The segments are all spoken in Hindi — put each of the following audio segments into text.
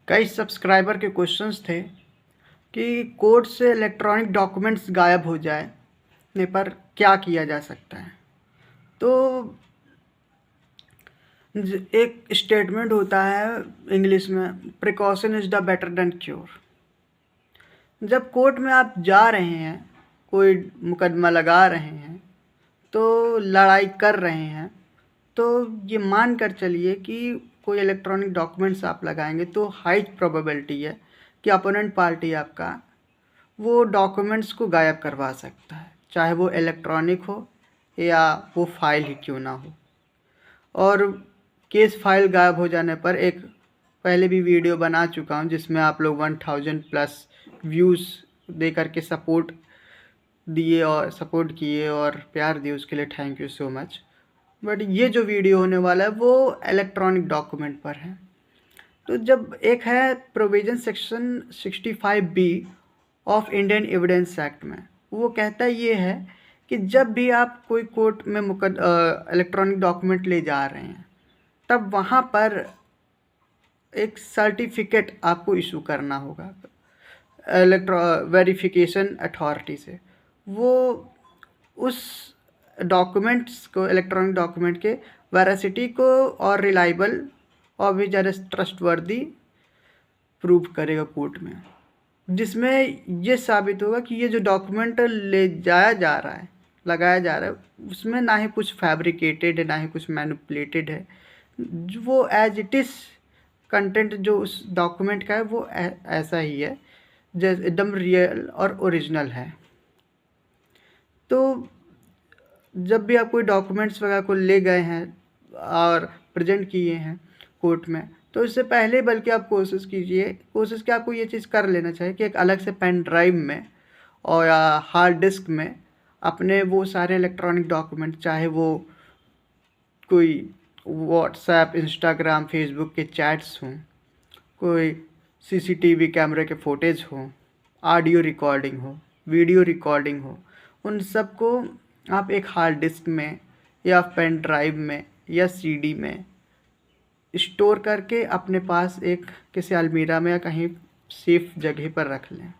कई सब्सक्राइबर के क्वेश्चंस थे कि कोर्ट से इलेक्ट्रॉनिक डॉक्यूमेंट्स गायब हो जाने पर क्या किया जा सकता है। तो एक स्टेटमेंट होता है इंग्लिश में, precaution is the better than cure. जब कोर्ट में आप जा रहे हैं, कोई मुकदमा लगा रहे हैं, तो लड़ाई कर रहे हैं, तो ये मान कर चलिए कि कोई इलेक्ट्रॉनिक डॉक्यूमेंट्स आप लगाएंगे तो हाई प्रोबेबिलिटी है कि अपोनेंट पार्टी आपका वो डॉक्यूमेंट्स को गायब करवा सकता है, चाहे वो इलेक्ट्रॉनिक हो या वो फाइल ही क्यों ना हो। और केस फाइल गायब हो जाने पर एक पहले भी वीडियो बना चुका हूँ जिसमें आप लोग 1000+ व्यूज़ दे करके सपोर्ट किए और प्यार दिए, उसके लिए thank you so much. But ये जो वीडियो होने वाला है वो इलेक्ट्रॉनिक डॉक्यूमेंट पर है। तो जब एक है provision section 65B of Indian evidence act में, वो कहता ये है कि जब भी आप कोई कोर्ट में इलेक्ट्रॉनिक डॉक्यूमेंट ले जा रहे हैं, तब वहाँ पर एक सर्टिफिकेट आपको इशू करना होगा वेरिफिकेशन अथॉरिटी से। वो उस डॉक्यूमेंट्स को, इलेक्ट्रॉनिक डॉक्यूमेंट के वेरासिटी को और रिलायबल और भी ज़्यादा ट्रस्टवर्दी प्रूव करेगा कोर्ट में, जिसमें ये साबित होगा कि ये जो डॉक्यूमेंट ले जाया जा रहा है, लगाया जा रहा है, उसमें ना ही कुछ फैब्रिकेटेड है ना ही कुछ मैनिपुलेटेड है। वो एज इट इज़ कंटेंट जो उस डॉक्यूमेंट का है वो ऐसा ही है, जैसे एकदम रियल और ओरिजिनल है। तो जब भी आप कोई डॉक्यूमेंट्स वगैरह को ले गए हैं और प्रेजेंट किए हैं कोर्ट में, तो इससे पहले बल्कि आप कोशिश कि आपको ये चीज़ कर लेना चाहिए कि एक अलग से पेन ड्राइव में और या हार्ड डिस्क में अपने वो सारे इलेक्ट्रॉनिक डॉक्यूमेंट, चाहे वो कोई व्हाट्सएप, इंस्टाग्राम, फेसबुक के चैट्स हों, कोई CCTV कैमरे के फुटेज हों, ऑडियो रिकॉर्डिंग हो, वीडियो रिकॉर्डिंग हो, उन सब को आप एक हार्ड डिस्क में या पेन ड्राइव में या CD में स्टोर करके अपने पास एक किसी अलमीरा में या कहीं सेफ जगह पर रख लें।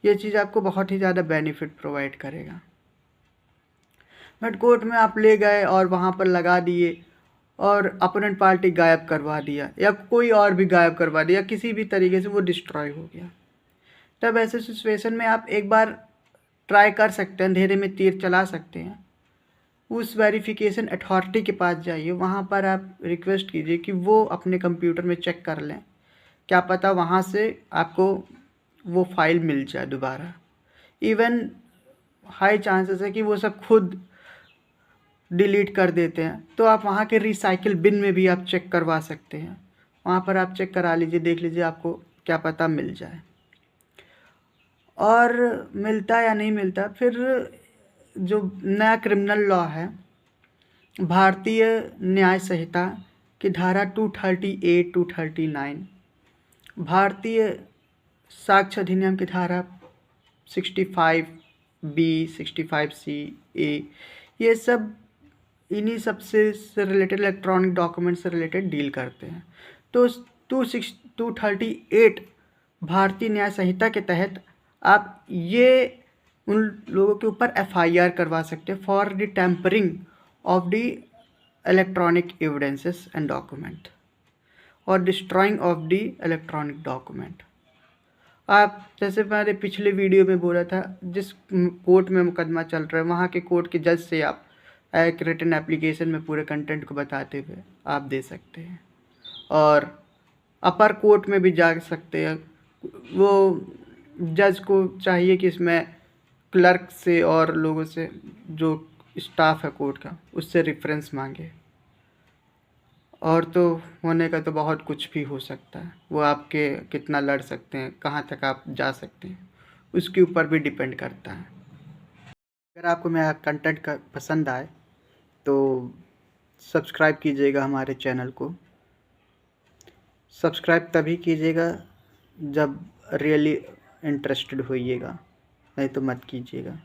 ये चीज़ आपको बहुत ही ज़्यादा बेनिफिट प्रोवाइड करेगा। बट कोर्ट में आप ले गए और वहाँ पर लगा दिए और अपोनेंट पार्टी गायब करवा दिया या कोई और भी गायब करवा दिया, किसी भी तरीके से वो डिस्ट्रॉय हो गया, तब ऐसे सिचुएशन में आप एक बार ट्राई कर सकते हैं, अंधेरे में तीर चला सकते हैं। उस वेरिफिकेशन अथॉरिटी के पास जाइए, वहाँ पर आप रिक्वेस्ट कीजिए कि वो अपने कंप्यूटर में चेक कर लें, क्या पता वहाँ से आपको वो फाइल मिल जाए दोबारा। इवन हाई चांसेस है कि वो सब खुद डिलीट कर देते हैं, तो आप वहाँ के रिसाइकिल बिन में भी आप चेक करवा सकते हैं। वहाँ पर आप चेक करा लीजिए, देख लीजिए, आपको क्या पता मिल जाए। और मिलता या नहीं मिलता, फिर जो नया क्रिमिनल लॉ है, भारतीय न्याय संहिता की धारा 238, 239, भारतीय साक्ष्य अधिनियम की धारा 65B, 65C(a), ये सब इन्हीं सबसे रिलेटेड, इलेक्ट्रॉनिक डॉक्यूमेंट से रिलेटेड डील करते हैं। तो 238 भारतीय न्याय संहिता के तहत आप ये उन लोगों के ऊपर FIR करवा सकते हैं for the tampering of the electronic evidences and document और destroying of the electronic document. आप जैसे मैंने पिछले वीडियो में बोला था, जिस कोर्ट में मुकदमा चल रहा है वहाँ के कोर्ट के जज से आप एक रिटन एप्लीकेशन में पूरे कंटेंट को बताते हुए आप दे सकते हैं। और अपर कोर्ट में भी जा सकते हैं। वो जज को चाहिए कि इसमें क्लर्क से और लोगों से, जो स्टाफ है कोर्ट का, उससे रेफरेंस मांगे। और तो होने का तो बहुत कुछ भी हो सकता है, वो आपके कितना लड़ सकते हैं, कहाँ तक आप जा सकते हैं, उसके ऊपर भी डिपेंड करता है। अगर आपको मेरा कंटेंट का पसंद आए तो सब्सक्राइब कीजिएगा हमारे चैनल को। सब्सक्राइब तभी कीजिएगा जब रियली इंटरेस्टेड होइएगा, नहीं तो मत कीजिएगा।